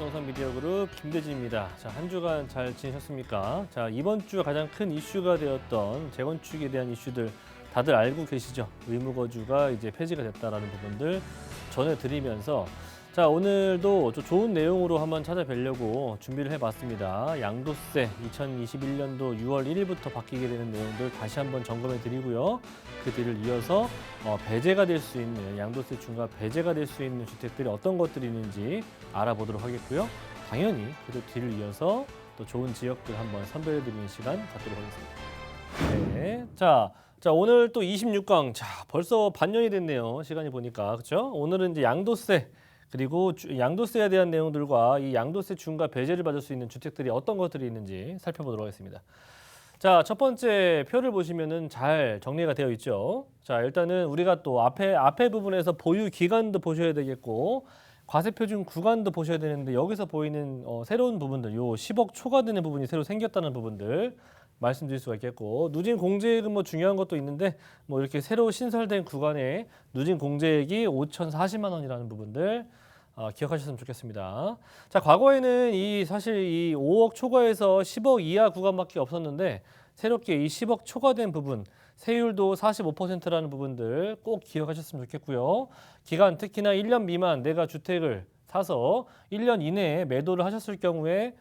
부동산 미디어 그룹 김대진입니다. 자, 한 주간 잘 지내셨습니까? 자, 이번 주 가장 큰 이슈가 되었던 재건축에 대한 이슈들 다들 알고 계시죠? 의무거주가 이제 폐지가 됐다라는 부분들 전해드리면서 자, 오늘도 좀 좋은 내용으로 한번 찾아뵈려고 준비를 해봤습니다. 양도세 2021년도 6월 1일부터 바뀌게 되는 내용들 다시 한번 점검해 드리고요. 그 뒤를 이어서 배제가 될 수 있는 양도세 중과 배제가 될 수 있는 주택들이 어떤 것들이 있는지 알아보도록 하겠고요. 당연히 그 뒤를 이어서 또 좋은 지역들 한번 선별해 드리는 시간 갖도록 하겠습니다. 네, 자 오늘 또 26강 자 벌써 반년이 됐네요. 시간이 보니까 그렇죠? 오늘은 이제 양도세 그리고 양도세에 대한 내용들과 이 양도세 중과 배제를 받을 수 있는 주택들이 어떤 것들이 있는지 살펴보도록 하겠습니다. 자, 첫 번째 표를 보시면은 잘 정리가 되어 있죠. 자, 일단은 우리가 또 앞에 부분에서 보유 기간도 보셔야 되겠고 과세 표준 구간도 보셔야 되는데 여기서 보이는 새로운 부분들, 요 10억 초과되는 부분이 새로 생겼다는 부분들 말씀드릴 수가 있겠고 누진 공제액은 뭐 중요한 것도 있는데 뭐 이렇게 새로 신설된 구간에 누진 공제액이 5,040만 원이라는 부분들 기억하셨으면 좋겠습니다. 자, 과거에는 사실 이 5억 초과에서 10억 이하 구간밖에 없었는데 새롭게 이 10억 초과된 부분 세율도 45%라는 부분들 꼭 기억하셨으면 좋겠고요. 기간 특히나 1년 미만 내가 주택을 사서 1년 이내에 매도를 하셨을 경우에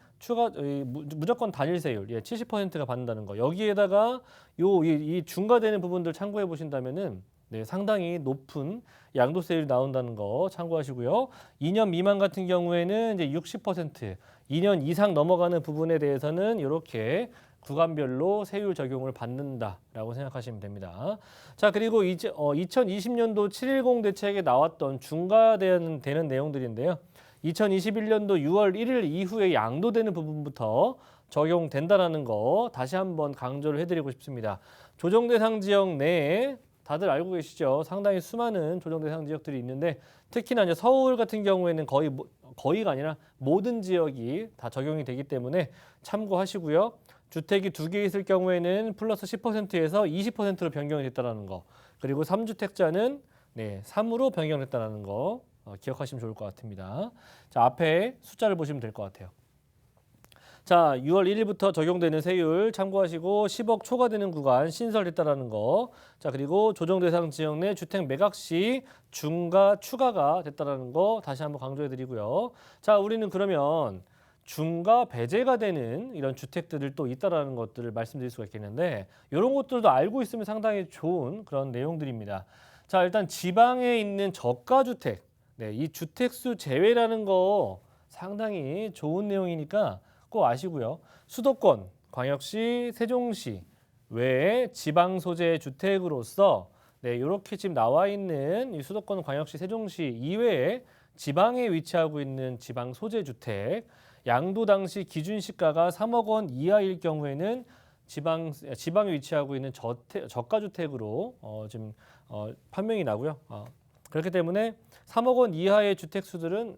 무조건 단일세율 70%가 받는다는 거. 여기에다가 이 중과되는 부분들 참고해 보신다면은 네, 상당히 높은 양도세율이 나온다는 거 참고하시고요. 2년 미만 같은 경우에는 이제 60%, 2년 이상 넘어가는 부분에 대해서는 이렇게 구간별로 세율 적용을 받는다라고 생각하시면 됩니다. 자, 그리고 이제 2020년도 710 대책에 나왔던 중과되는 내용들인데요. 2021년도 6월 1일 이후에 양도되는 부분부터 적용된다라는 거 다시 한번 강조를 해드리고 싶습니다. 조정 대상 지역 내에 다들 알고 계시죠? 상당히 수많은 조정 대상 지역들이 있는데 특히나 이제 서울 같은 경우에는 거의가 아니라 모든 지역이 다 적용이 되기 때문에 참고하시고요. 주택이 2개 있을 경우에는 플러스 10%에서 20%로 변경이 됐다는 거. 그리고 3주택자는 3으로 변경됐다는 거 기억하시면 좋을 것 같습니다. 자, 앞에 숫자를 보시면 될 것 같아요. 자, 6월 1일부터 적용되는 세율 참고하시고 10억 초과되는 구간 신설됐다라는 거. 자, 그리고 조정 대상 지역 내 주택 매각 시 중과 추가가 됐다라는 거 다시 한번 강조해 드리고요. 자, 우리는 그러면 중과 배제가 되는 이런 주택들을 또 있다라는 것들을 말씀드릴 수가 있겠는데 이런 것들도 알고 있으면 상당히 좋은 그런 내용들입니다. 자, 일단 지방에 있는 저가 주택. 네, 이 주택수 제외라는 거 상당히 좋은 내용이니까 꼭 아시고요. 수도권, 광역시, 세종시 외에 지방 소재 주택으로서 이렇게 지금 나와 있는 이 수도권, 광역시, 세종시 이외에 지방에 위치하고 있는 지방 소재 주택 양도 당시 기준 시가가 3억 원 이하일 경우에는 지방에 위치하고 있는 저가 주택으로 지금 판명이 나고요. 그렇기 때문에 3억 원 이하의 주택수들은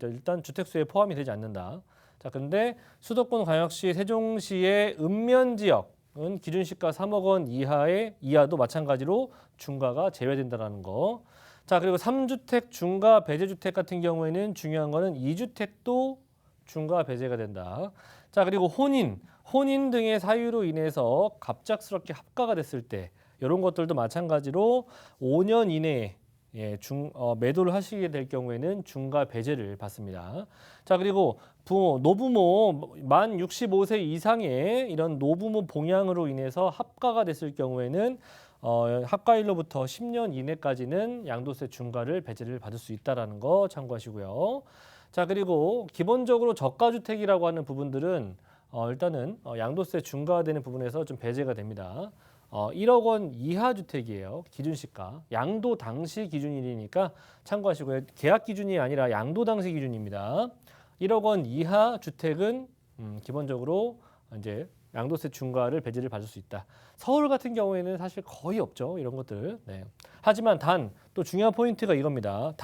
일단 주택수에 포함이 되지 않는다. 자, 근데 수도권, 광역시, 세종시의 읍면 지역은 기준시가 3억 원 이하도 마찬가지로 중과가 제외된다는 거. 자, 그리고 3주택 중과 배제주택 같은 경우에는 중요한 거는 2주택도 중과 배제가 된다. 자, 그리고 혼인 등의 사유로 인해서 갑작스럽게 합가가 됐을 때 이런 것들도 마찬가지로 5년 이내에 매도를 하시게 될 경우에는 중과 배제를 받습니다. 자, 그리고 노부모 만 65세 이상의 이런 노부모 봉양으로 인해서 합가가 됐을 경우에는 합가일로부터 10년 이내까지는 양도세 중과를 배제를 받을 수 있다는 거 참고하시고요. 자, 그리고 기본적으로 저가주택이라고 하는 부분들은 일단은 양도세 중과되는 부분에서 좀 배제가 됩니다. 1억 원 이하 주택이에요. 기준시가. 양도 당시 기준이니까 참고하시고요. 계약 기준이 아니라 양도 당시 기준입니다. 1억 원 이하 주택은 기본적으로 이제 양도세 중과를 배제를 받을 수 있다. 서울 같은 경우에는 사실 거의 없죠. 이런 것들. 네. 하지만 또 중요한 포인트가 이겁니다.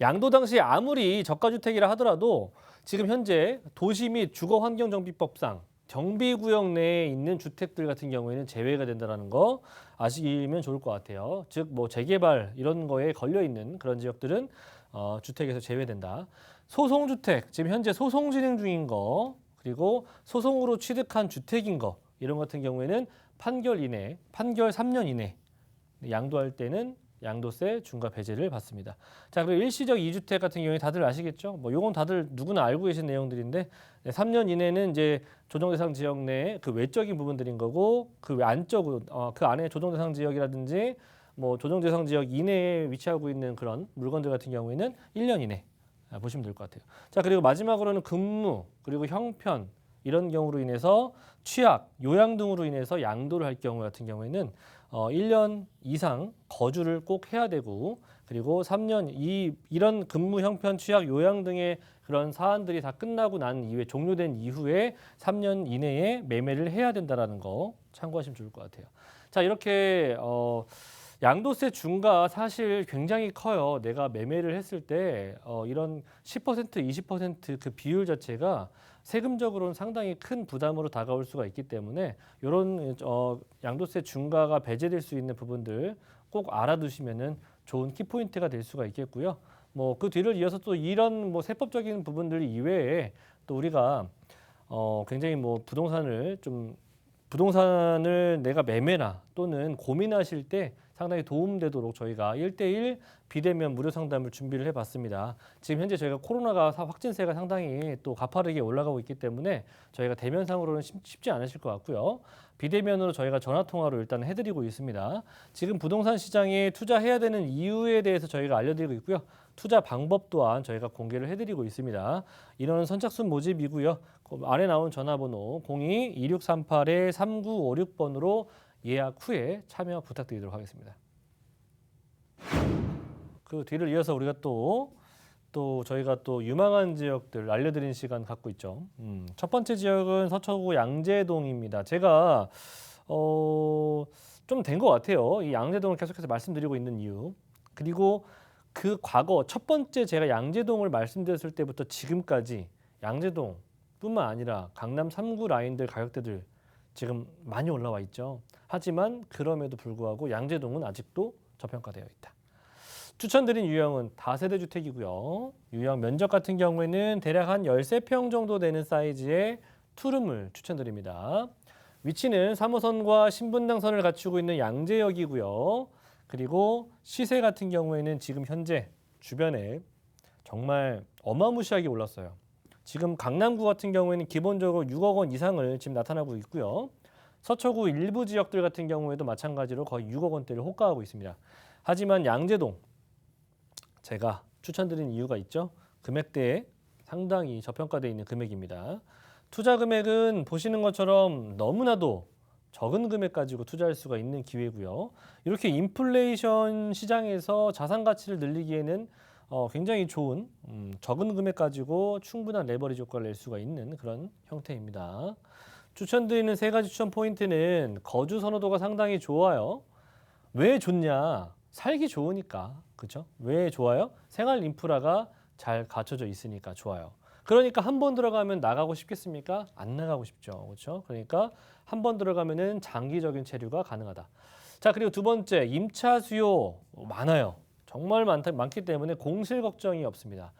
양도 당시 아무리 저가주택이라 하더라도 지금 현재 도시 및 주거환경정비법상 경비구역 내에 있는 주택들 같은 경우에는 제외가 된다는 거 아시면 좋을 것 같아요. 즉 뭐 재개발 이런 거에 걸려 있는 그런 지역들은 주택에서 제외된다. 소송주택, 지금 현재 소송 진행 중인 거, 그리고 소송으로 취득한 주택인 거 이런 같은 경우에는 판결 이내, 판결 3년 이내 양도할 때는 양도세 중과 배제를 받습니다. 자, 그리고 일시적 2주택 같은 경우에 다들 아시겠죠? 뭐 요건 다들 누구나 알고 계신 내용들인데 3년 이내는 이제 조정 대상 지역 내 그 외적인 부분들인 거고 그 안쪽으로 그 안에 조정 대상 지역이라든지 뭐 조정 대상 지역 이내에 위치하고 있는 그런 물건들 같은 경우에는 1년 이내 보시면 될 것 같아요. 자, 그리고 마지막으로는 근무 그리고 형편 이런 경우로 인해서 취약, 요양 등으로 인해서 양도를 할 경우 같은 경우에는 1년 이상 거주를 꼭 해야 되고 그리고 3년 이런 근무, 형편, 취약, 요양 등의 그런 사안들이 다 끝나고 난 이후에 종료된 이후에 3년 이내에 매매를 해야 된다라는 거 참고하시면 좋을 것 같아요. 자, 이렇게 양도세 중과 사실 굉장히 커요. 내가 매매를 했을 때 이런 10%, 20%그 비율 자체가 세금적으로는 상당히 큰 부담으로 다가올 수가 있기 때문에 이런 양도세 중과가 배제될 수 있는 부분들 꼭 알아두시면은 좋은 키포인트가 될 수가 있겠고요. 뭐 그 뒤를 이어서 또 이런 뭐 세법적인 부분들 이외에 또 우리가 굉장히 뭐 부동산을 내가 매매나 또는 고민하실 때 상당히 도움되도록 저희가 1대1 비대면 무료 상담을 준비를 해봤습니다. 지금 현재 저희가 코로나가 확진세가 상당히 또 가파르게 올라가고 있기 때문에 저희가 대면상으로는 쉽지 않으실 것 같고요. 비대면으로 저희가 전화통화로 일단 해드리고 있습니다. 지금 부동산 시장에 투자해야 되는 이유에 대해서 저희가 알려드리고 있고요. 투자 방법 또한 저희가 공개를 해드리고 있습니다. 인원은 선착순 모집이고요. 아래 나온 전화번호 02-2638-3956번으로 예약 후에 참여 부탁드리도록 하겠습니다. 그 뒤를 이어서 우리가 또 저희가 또 유망한 지역들 알려드리는 시간 갖고 있죠. 첫 번째 지역은 서초구 양재동입니다. 제가 좀 된 것 같아요. 이 양재동을 계속해서 말씀드리고 있는 이유. 그리고 그 과거 첫 번째 제가 양재동을 말씀드렸을 때부터 지금까지 양재동뿐만 아니라 강남 3구 라인들 가격대들 지금 많이 올라와 있죠. 하지만 그럼에도 불구하고 양재동은 아직도 저평가되어 있다. 추천드린 유형은 다세대 주택이고요. 유형 면적 같은 경우에는 대략 한 13평 정도 되는 사이즈의 투룸을 추천드립니다. 위치는 3호선과 신분당선을 갖추고 있는 양재역이고요. 그리고 시세 같은 경우에는 지금 현재 주변에 정말 어마무시하게 올랐어요. 지금 강남구 같은 경우에는 기본적으로 6억 원 이상을 지금 나타나고 있고요. 서초구 일부 지역들 같은 경우에도 마찬가지로 거의 6억 원대를 호가하고 있습니다. 하지만 양재동 제가 추천드린 이유가 있죠. 금액대에 상당히 저평가되어 있는 금액입니다. 투자 금액은 보시는 것처럼 너무나도 적은 금액 가지고 투자할 수가 있는 기회고요. 이렇게 인플레이션 시장에서 자산 가치를 늘리기에는 굉장히 좋은 적은 금액 가지고 충분한 레버리지 효과를 낼 수가 있는 그런 형태입니다. 추천드리는 세 가지 추천 포인트는 거주 선호도가 상당히 좋아요. 왜 좋냐? 살기 좋으니까. 그렇죠? 왜 좋아요? 생활 인프라가 잘 갖춰져 있으니까 좋아요. 그러니까 한 번 들어가면 나가고 싶겠습니까? 안 나가고 싶죠. 그렇죠? 그러니까 한 번 들어가면은 장기적인 체류가 가능하다. 자, 그리고 두 번째, 임차 수요 많아요. 정말 많기 때문에 공실 걱정이 없습니다.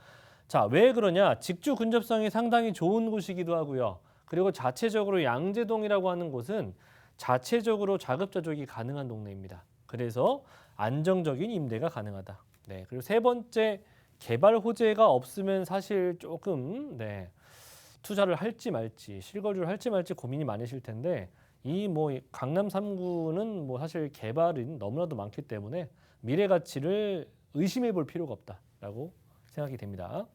자, 왜 그러냐? 직주 근접성이 상당히 좋은 곳이기도 하고요. 그리고 자체적으로 양재동이라고 하는 곳은 자체적으로 자급자족이 가능한 동네입니다. 그래서 안정적인 임대가 가능하다. 네, 그리고 세 번째, 개발 호재가 없으면 사실 조금 투자를 할지 말지, 실거주를 할지 말지 고민이 많으실 텐데 이 강남 3구는 사실 개발은 너무나도 많기 때문에 미래 가치를 의심해 볼 필요가 없다라고 생각이 됩니다.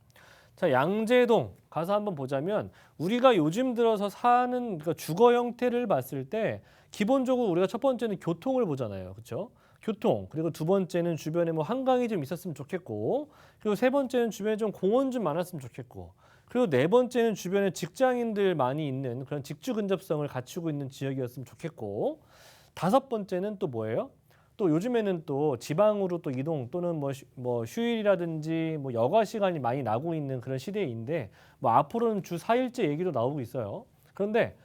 자, 양재동 가서 한번 보자면 우리가 요즘 들어서 사는 주거 형태를 봤을 때 기본적으로 우리가 첫 번째는 교통을 보잖아요. 그렇죠? 교통, 그리고 두 번째는 주변에 한강이 좀 있었으면 좋겠고, 그리고 세 번째는 주변에 좀 공원 좀 많았으면 좋겠고, 그리고 네 번째는 주변에 직장인들 많이 있는 그런 직주 근접성을 갖추고 있는 지역이었으면 좋겠고, 다섯 번째는 또 뭐예요? 또 요즘에는 또 지방으로 또 이동 또는 휴일이라든지 여가 시간이 많이 나고 있는 그런 시대인데 앞으로는 주 4일째 얘기도 나오고 있어요. 그런데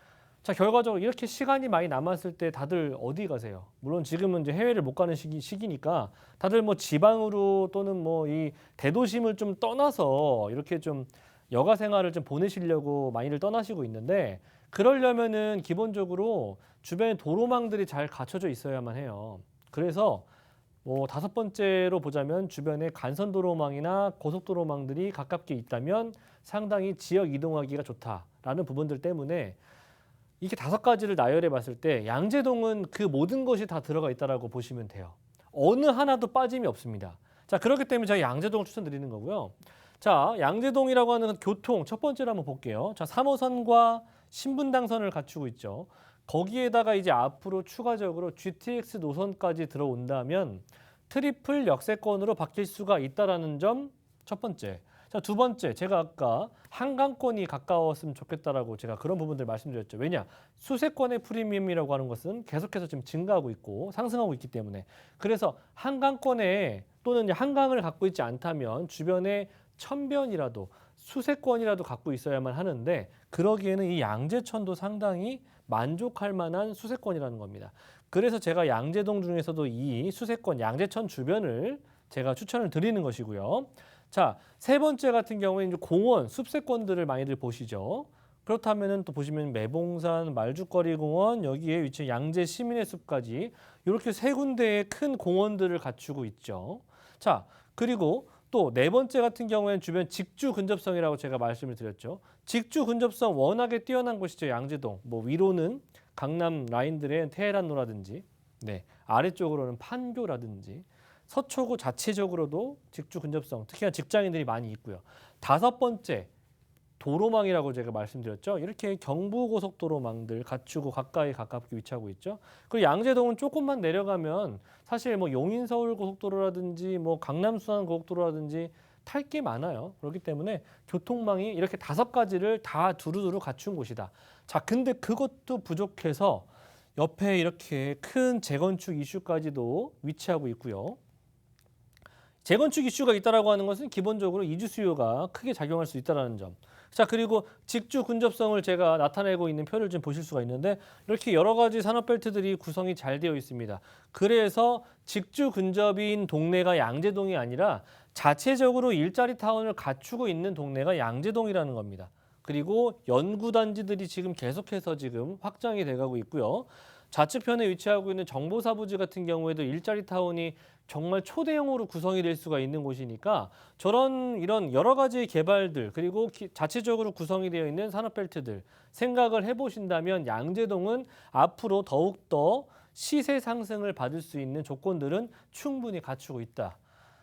자, 결과적으로 이렇게 시간이 많이 남았을 때 다들 어디 가세요? 물론 지금은 이제 해외를 못 가는 시기니까 다들 뭐 지방으로 또는 뭐 이 대도심을 좀 떠나서 이렇게 좀 여가 생활을 좀 보내시려고 많이들 떠나시고 있는데, 그러려면은 기본적으로 주변에 도로망들이 잘 갖춰져 있어야만 해요. 그래서 뭐 다섯 번째로 보자면 주변에 간선도로망이나 고속도로망들이 가깝게 있다면 상당히 지역 이동하기가 좋다라는 부분들 때문에 이게 다섯 가지를 나열해 봤을 때 양재동은 그 모든 것이 다 들어가 있다라고 보시면 돼요. 어느 하나도 빠짐이 없습니다. 자, 그렇기 때문에 제가 양재동을 추천드리는 거고요. 자, 양재동이라고 하는 교통 첫 번째로 한번 볼게요. 자, 3호선과 신분당선을 갖추고 있죠. 거기에다가 이제 앞으로 추가적으로 GTX 노선까지 들어온다면 트리플 역세권으로 바뀔 수가 있다라는 점 첫 번째. 자, 두 번째, 제가 아까 한강권이 가까웠으면 좋겠다라고 제가 그런 부분들 말씀드렸죠. 왜냐? 수세권의 프리미엄이라고 하는 것은 계속해서 지금 증가하고 있고 상승하고 있기 때문에. 그래서 한강권에 또는 이제 한강을 갖고 있지 않다면 주변에 천변이라도 수세권이라도 갖고 있어야만 하는데, 그러기에는 이 양재천도 상당히 만족할 만한 수세권이라는 겁니다. 그래서 제가 양재동 중에서도 이 수세권 양재천 주변을 제가 추천을 드리는 것이고요. 자, 세 번째 같은 경우에 이제 공원, 숲세권들을 많이들 보시죠. 그렇다면은 또 보시면 매봉산, 말죽거리 공원, 여기에 위치한 양재 시민의 숲까지 이렇게 세 군데의 큰 공원들을 갖추고 있죠. 자, 그리고 또 네 번째 같은 경우에는 주변 직주 근접성이라고 제가 말씀을 드렸죠. 직주 근접성 워낙에 뛰어난 곳이죠, 양재동. 뭐 위로는 강남 라인들의 테헤란로라든지, 네, 아래쪽으로는 판교라든지, 서초구 자체적으로도 직주 근접성, 특히나 직장인들이 많이 있고요. 다섯 번째, 도로망이라고 제가 말씀드렸죠. 이렇게 경부고속도로망들 갖추고 가깝게 위치하고 있죠. 그리고 양재동은 조금만 내려가면 사실 뭐 용인서울고속도로라든지 뭐 강남순환고속도로라든지 탈 게 많아요. 그렇기 때문에 교통망이 이렇게 다섯 가지를 다 두루두루 갖춘 곳이다. 자, 근데 그것도 부족해서 옆에 이렇게 큰 재건축 이슈까지도 위치하고 있고요. 재건축 이슈가 있다라고 하는 것은 기본적으로 이주 수요가 크게 작용할 수 있다는 점. 자, 그리고 직주 근접성을 제가 나타내고 있는 표를 좀 보실 수가 있는데 이렇게 여러 가지 산업벨트들이 구성이 잘 되어 있습니다. 그래서 직주 근접인 동네가 양재동이 아니라 자체적으로 일자리 타운을 갖추고 있는 동네가 양재동이라는 겁니다. 그리고 연구단지들이 지금 계속해서 지금 확장이 돼가고 있고요. 좌측편에 위치하고 있는 정보사부지 같은 경우에도 일자리 타운이 정말 초대형으로 구성이 될 수가 있는 곳이니까 저런 이런 여러 가지 개발들, 그리고 자체적으로 구성이 되어 있는 산업벨트들 생각을 해보신다면 양재동은 앞으로 더욱더 시세 상승을 받을 수 있는 조건들은 충분히 갖추고 있다.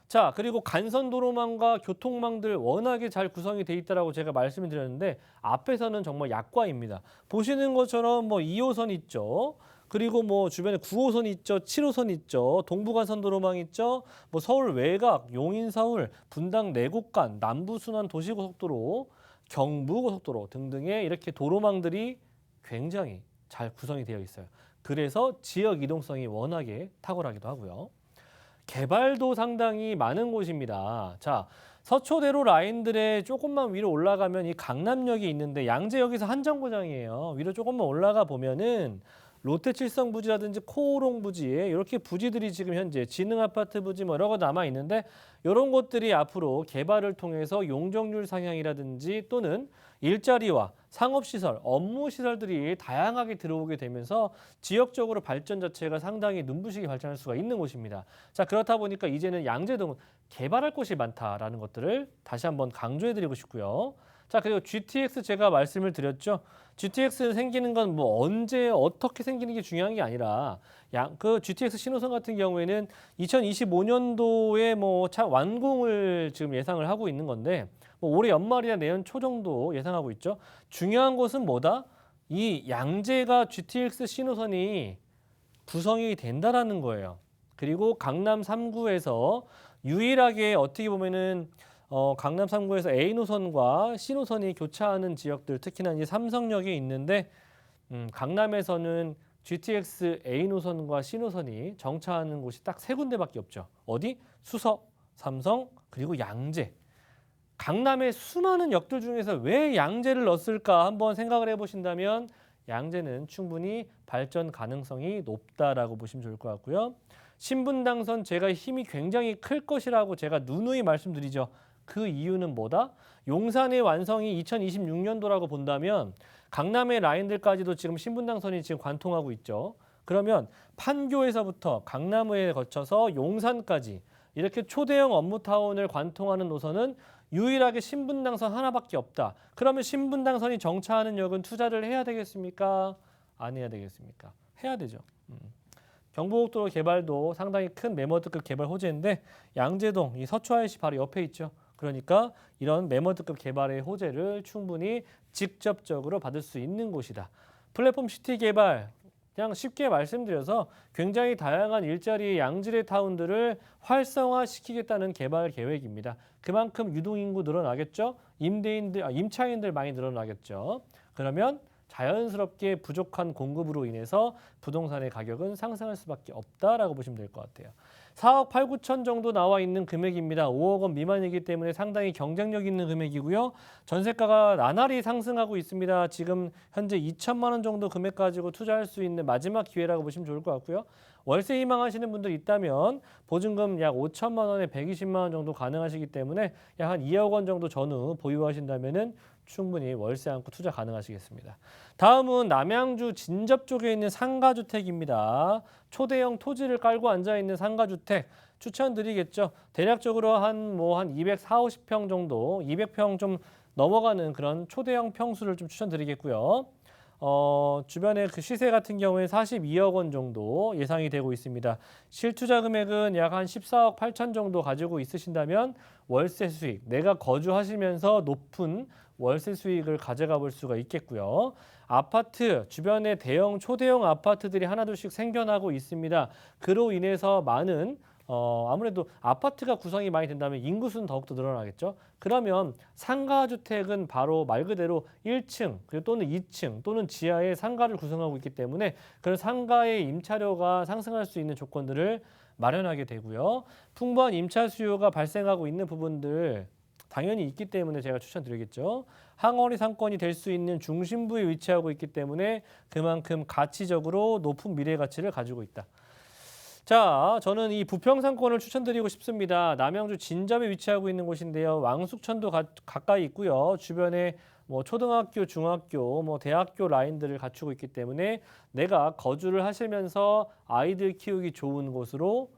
자, 그리고 간선도로망과 교통망들 워낙에 잘 구성이 돼 있다라고 제가 말씀을 드렸는데 앞에서는 정말 약과입니다. 보시는 것처럼 뭐 2호선 있죠. 그리고 뭐 주변에 9호선 있죠, 7호선 있죠, 동부간선도로망 있죠, 뭐 서울 외곽, 용인 서울, 분당 내곡간, 남부순환 도시고속도로, 경부고속도로 등등의 이렇게 도로망들이 굉장히 잘 구성이 되어 있어요. 그래서 지역 이동성이 워낙에 탁월하기도 하고요. 개발도 상당히 많은 곳입니다. 자, 서초대로 라인들의 조금만 위로 올라가면 이 강남역이 있는데 양재역에서 한정거장이에요. 위로 조금만 올라가 보면은 롯데칠성 부지라든지 코오롱 부지에 이렇게 부지들이 지금 현재 지능아파트 부지 뭐 여러 거 남아 있는데 이런 것들이 앞으로 개발을 통해서 용적률 상향이라든지 또는 일자리와 상업시설, 업무시설들이 다양하게 들어오게 되면서 지역적으로 발전 자체가 상당히 눈부시게 발전할 수가 있는 곳입니다. 자, 그렇다 보니까 이제는 양재동은 개발할 곳이 많다라는 것들을 다시 한번 강조해드리고 싶고요. 자, 그리고 GTX 제가 말씀을 드렸죠. GTX 생기는 건 뭐 언제 어떻게 생기는 게 중요한 게 아니라 그 GTX 신호선 같은 경우에는 2025년도에 뭐 차 완공을 지금 예상을 하고 있는 건데 뭐 올해 연말이나 내년 초 정도 예상하고 있죠. 중요한 것은 뭐다? 이 양재가 GTX 신호선이 구성이 된다라는 거예요. 그리고 강남 3구에서 유일하게 어떻게 보면은 강남 3구에서 A 노선과 C 노선이 교차하는 지역들, 특히나 이제 삼성역이 있는데 강남에서는 GTX A 노선과 C 노선이 정차하는 곳이 딱 세 군데밖에 없죠. 어디? 수서, 삼성, 그리고 양재. 강남의 수많은 역들 중에서 왜 양재를 넣었을까 한번 생각을 해보신다면 양재는 충분히 발전 가능성이 높다라고 보시면 좋을 것 같고요. 신분당선 제가 힘이 굉장히 클 것이라고 제가 누누이 말씀드리죠. 그 이유는 뭐다? 용산의 완성이 2026년도라고 본다면 강남의 라인들까지도 지금 신분당선이 지금 관통하고 있죠. 그러면 판교에서부터 강남에 거쳐서 용산까지 이렇게 초대형 업무타운을 관통하는 노선은 유일하게 신분당선 하나밖에 없다. 그러면 신분당선이 정차하는 역은 투자를 해야 되겠습니까? 안 해야 되겠습니까? 해야 되죠. 경부고속도로 개발도 상당히 큰 매머드급 개발 호재인데 양재동, 이 서초IC 바로 옆에 있죠. 그러니까 이런 매머드급 개발의 호재를 충분히 직접적으로 받을 수 있는 곳이다. 플랫폼 시티 개발, 그냥 쉽게 말씀드려서 굉장히 다양한 일자리 양질의 타운들을 활성화시키겠다는 개발 계획입니다. 그만큼 유동인구 늘어나겠죠. 임차인들 많이 늘어나겠죠. 그러면 자연스럽게 부족한 공급으로 인해서 부동산의 가격은 상승할 수밖에 없다라고 보시면 될 것 같아요. 4억 8, 9천 정도 나와 있는 금액입니다. 5억 원 미만이기 때문에 상당히 경쟁력 있는 금액이고요. 전세가가 나날이 상승하고 있습니다. 지금 현재 2천만 원 정도 금액 가지고 투자할 수 있는 마지막 기회라고 보시면 좋을 것 같고요. 월세 희망하시는 분들 있다면 보증금 약 5천만 원에 120만 원 정도 가능하시기 때문에 약 한 2억 원 정도 전후 보유하신다면은 충분히 월세 안고 투자 가능하시겠습니다. 다음은 남양주 진접 쪽에 있는 상가주택입니다. 초대형 토지를 깔고 앉아있는 상가주택 추천드리겠죠. 대략적으로 한 240, 50평 정도, 200평 좀 넘어가는 그런 초대형 평수를 좀 추천드리겠고요. 주변에 그 시세 같은 경우에 42억 원 정도 예상이 되고 있습니다. 실투자 금액은 약 한 14억 8천 정도 가지고 있으신다면 월세 수익, 내가 거주하시면서 높은 월세 수익을 가져가 볼 수가 있겠고요. 아파트, 주변에 대형, 초대형 아파트들이 하나둘씩 생겨나고 있습니다. 그로 인해서 많은 아무래도 아파트가 구성이 많이 된다면 인구수는 더욱더 늘어나겠죠. 그러면 상가주택은 바로 말 그대로 1층 또는 2층 또는 지하에 상가를 구성하고 있기 때문에 그런 상가의 임차료가 상승할 수 있는 조건들을 마련하게 되고요. 풍부한 임차 수요가 발생하고 있는 부분들 당연히 있기 때문에 제가 추천드리겠죠. 항어리 상권이 될 수 있는 중심부에 위치하고 있기 때문에 그만큼 가치적으로 높은 미래 가치를 가지고 있다. 자, 저는 이 부평상권을 추천드리고 싶습니다. 남양주 진접에 위치하고 있는 곳인데요. 왕숙천도 가까이 있고요. 주변에 초등학교, 중학교, 대학교 라인들을 갖추고 있기 때문에 내가 거주를 하시면서 아이들 키우기 좋은 곳으로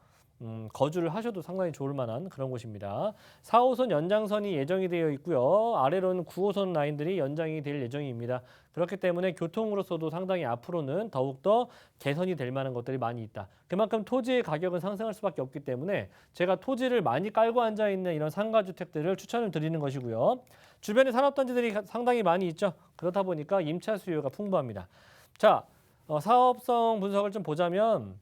거주를 하셔도 상당히 좋을 만한 그런 곳입니다. 4호선 연장선이 예정이 되어 있고요. 아래로는 9호선 라인들이 연장이 될 예정입니다. 그렇기 때문에 교통으로서도 상당히 앞으로는 더욱더 개선이 될 만한 것들이 많이 있다. 그만큼 토지의 가격은 상승할 수밖에 없기 때문에 제가 토지를 많이 깔고 앉아있는 이런 상가주택들을 추천을 드리는 것이고요. 주변에 산업단지들이 상당히 많이 있죠. 그렇다 보니까 임차 수요가 풍부합니다. 자, 사업성 분석을 좀 보자면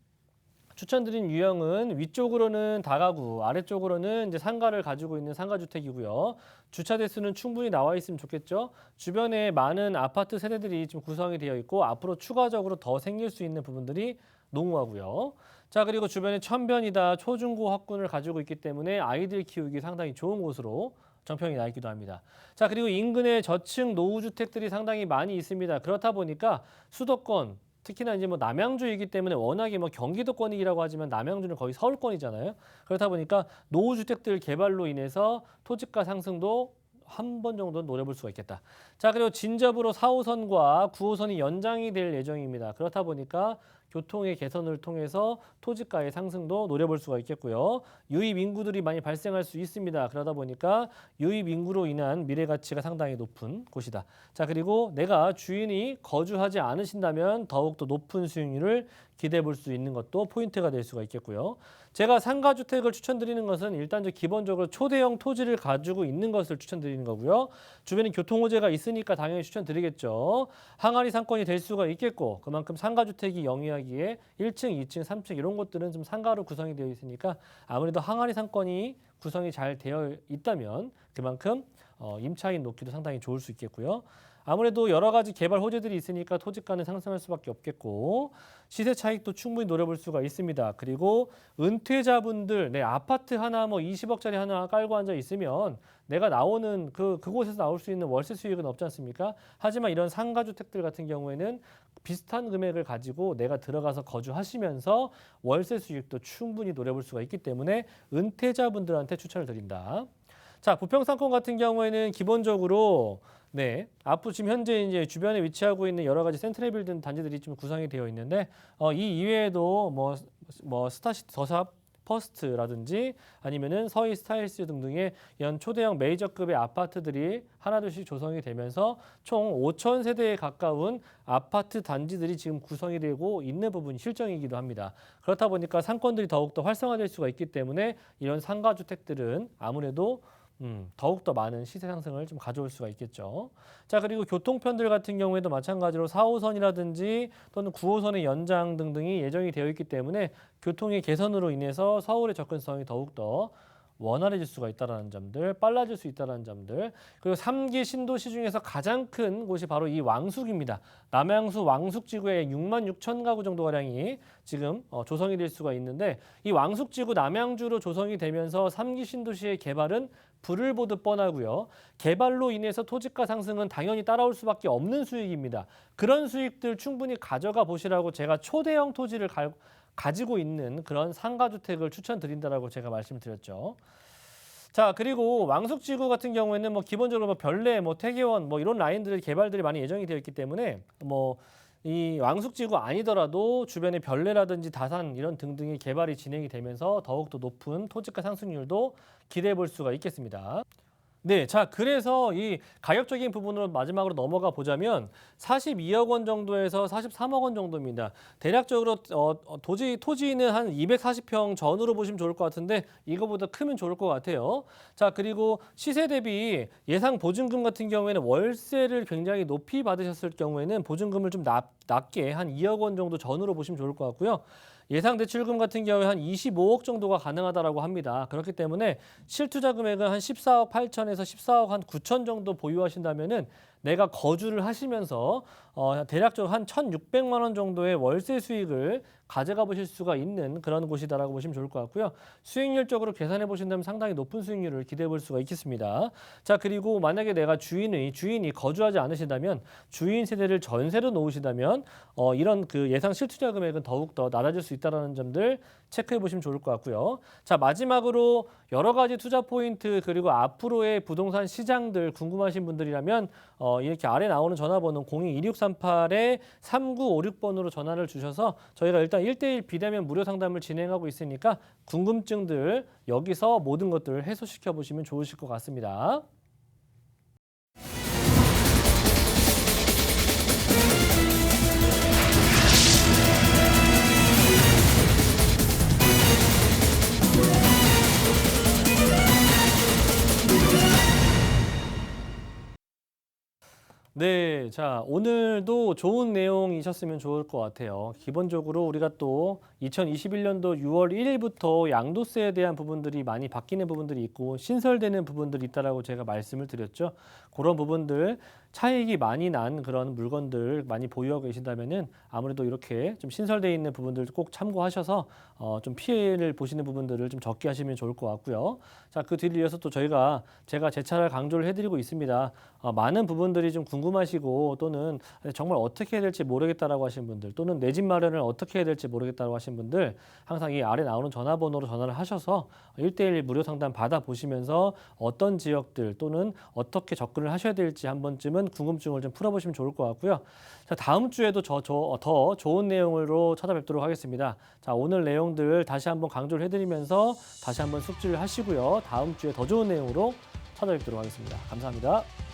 추천드린 유형은 위쪽으로는 다가구, 아래쪽으로는 이제 상가를 가지고 있는 상가주택이고요. 주차 대수는 충분히 나와 있으면 좋겠죠. 주변에 많은 아파트 세대들이 좀 구성이 되어 있고 앞으로 추가적으로 더 생길 수 있는 부분들이 농후하고요. 자, 그리고 주변에 천변이다, 초중고 학군을 가지고 있기 때문에 아이들 키우기 상당히 좋은 곳으로 정평이 나 있기도 합니다. 자, 그리고 인근에 저층 노후주택들이 상당히 많이 있습니다. 그렇다 보니까 수도권, 특히나 이제 남양주이기 때문에 워낙에 경기도권이라고 하지만 남양주는 거의 서울권이잖아요. 그렇다 보니까 노후주택들 개발로 인해서 토지가 상승도 한 번 정도 노려볼 수가 있겠다. 자, 그리고 진접으로 4호선과 9호선이 연장이 될 예정입니다. 그렇다 보니까 교통의 개선을 통해서 토지가의 상승도 노려볼 수가 있겠고요. 유입 인구들이 많이 발생할 수 있습니다. 그러다 보니까 유입 인구로 인한 미래 가치가 상당히 높은 곳이다. 자, 그리고 내가 주인이 거주하지 않으신다면 더욱더 높은 수익률을 기대해 볼 수 있는 것도 포인트가 될 수가 있겠고요. 제가 상가주택을 추천드리는 것은 일단 기본적으로 초대형 토지를 가지고 있는 것을 추천드리는 거고요. 주변에 교통호재가 있으니까 당연히 추천드리겠죠. 항아리 상권이 될 수가 있겠고 그만큼 상가주택이 영위하기에 1층, 2층, 3층 이런 것들은 좀 상가로 구성이 되어 있으니까 아무래도 항아리 상권이 구성이 잘 되어 있다면 그만큼 임차인 놓기도 상당히 좋을 수 있겠고요. 아무래도 여러 가지 개발 호재들이 있으니까 토지가는 상승할 수밖에 없겠고 시세 차익도 충분히 노려볼 수가 있습니다. 그리고 은퇴자분들 내 아파트 하나 뭐 20억짜리 하나 깔고 앉아 있으면 내가 나오는 그곳에서 나올 수 있는 월세 수익은 없지 않습니까? 하지만 이런 상가주택들 같은 경우에는 비슷한 금액을 가지고 내가 들어가서 거주하시면서 월세 수익도 충분히 노려볼 수가 있기 때문에 은퇴자분들한테 추천을 드린다. 자, 부평상권 같은 경우에는 기본적으로 앞으로 지금 현재 이제 주변에 위치하고 있는 여러 가지 센트럴 빌딩 단지들이 좀 구성이 되어 있는데 이 이외에도 뭐 스타시티 더샵 퍼스트라든지 아니면은 서희 스타일스 등등의 이런 초대형 메이저급의 아파트들이 하나둘씩 조성이 되면서 총 5천 세대에 가까운 아파트 단지들이 지금 구성이 되고 있는 부분이 실정이기도 합니다. 그렇다 보니까 상권들이 더욱더 활성화될 수가 있기 때문에 이런 상가주택들은 아무래도 더욱더 많은 시세 상승을 좀 가져올 수가 있겠죠. 자, 그리고 교통편들 같은 경우에도 마찬가지로 4호선이라든지 또는 9호선의 연장 등등이 예정이 되어 있기 때문에 교통의 개선으로 인해서 서울의 접근성이 더욱더 원활해질 수가 있다는 점들, 빨라질 수 있다는 점들, 그리고 3기 신도시 중에서 가장 큰 곳이 바로 이 왕숙입니다. 남양수 왕숙지구에 6만 6천 가구 정도가량이 지금 조성이 될 수가 있는데 이 왕숙지구 남양주로 조성이 되면서 3기 신도시의 개발은 불을 보듯 뻔하고요. 개발로 인해서 토지가 상승은 당연히 따라올 수밖에 없는 수익입니다. 그런 수익들 충분히 가져가 보시라고 제가 초대형 토지를 가지고 있는 그런 상가주택을 추천드린다라고 제가 말씀드렸죠. 자, 그리고 왕숙지구 같은 경우에는 뭐 기본적으로 뭐 별내, 뭐 태계원, 뭐 이런 라인들 개발들이 많이 예정이 되어 있기 때문에 이 왕숙지구 아니더라도 주변에 별내라든지 다산 이런 등등의 개발이 진행이 되면서 더욱더 높은 토지가 상승률도 기대해 볼 수가 있겠습니다. 네, 자, 그래서 이 가격적인 부분으로 마지막으로 넘어가 보자면 42억 원 정도에서 43억 원 정도입니다. 대략적으로 토지는 한 240평 전후로 보시면 좋을 것 같은데 이거보다 크면 좋을 것 같아요. 자, 그리고 시세 대비 예상 보증금 같은 경우에는 월세를 굉장히 높이 받으셨을 경우에는 보증금을 좀 낮게 한 2억 원 정도 전후로 보시면 좋을 것 같고요. 예상 대출금 같은 경우에 한 25억 정도가 가능하다라고 합니다. 그렇기 때문에 실투자 금액은 한 14억 8천에서 14억 한 9천 정도 보유하신다면은 내가 거주를 하시면서 대략적으로 한 1,600만 원 정도의 월세 수익을 가져가 보실 수가 있는 그런 곳이다라고 보시면 좋을 것 같고요. 수익률적으로 계산해 보신다면 상당히 높은 수익률을 기대해 볼 수가 있겠습니다. 자, 그리고 만약에 내가 주인이 거주하지 않으시다면 주인 세대를 전세로 놓으시다면 이런 그 예상 실투자 금액은 더욱더 낮아질 수 있다는 점들 체크해 보시면 좋을 것 같고요. 자, 마지막으로 여러 가지 투자 포인트 그리고 앞으로의 부동산 시장들 궁금하신 분들이라면 이렇게 아래 나오는 전화번호 02-2638-3956번으로 전화를 주셔서 저희가 일단 1대1 비대면 무료 상담을 진행하고 있으니까 궁금증들 여기서 모든 것들을 해소시켜 보시면 좋으실 것 같습니다. 네, 자, 오늘도 좋은 내용이셨으면 좋을 것 같아요. 기본적으로 우리가 또 2021년도 6월 1일부터 양도세에 대한 부분들이 많이 바뀌는 부분들이 있고 신설되는 부분들이 있다라고 제가 말씀을 드렸죠. 그런 부분들 차익이 많이 난 그런 물건들 많이 보유하고 계신다면은 아무래도 이렇게 좀 신설되어 있는 부분들 꼭 참고하셔서 좀 피해를 보시는 부분들을 좀 적게 하시면 좋을 것 같고요. 자, 그 뒤를 이어서 또 제가 재차례 강조를 해드리고 있습니다. 많은 부분들이 좀 궁금하시고 또는 정말 어떻게 해야 될지 모르겠다라고 하신 분들 또는 내 집 마련을 어떻게 해야 될지 모르겠다고 하신 분들 항상 이 아래 나오는 전화번호로 전화를 하셔서 1대1 무료 상담 받아보시면서 어떤 지역들 또는 어떻게 접근을 하셔야 될지 한 번쯤은 궁금증을 좀 풀어보시면 좋을 것 같고요. 자, 다음 주에도 더 좋은 내용으로 찾아뵙도록 하겠습니다. 자, 오늘 내용들 다시 한번 강조를 해드리면서 다시 한번 숙지를 하시고요. 다음 주에 더 좋은 내용으로 찾아뵙도록 하겠습니다. 감사합니다.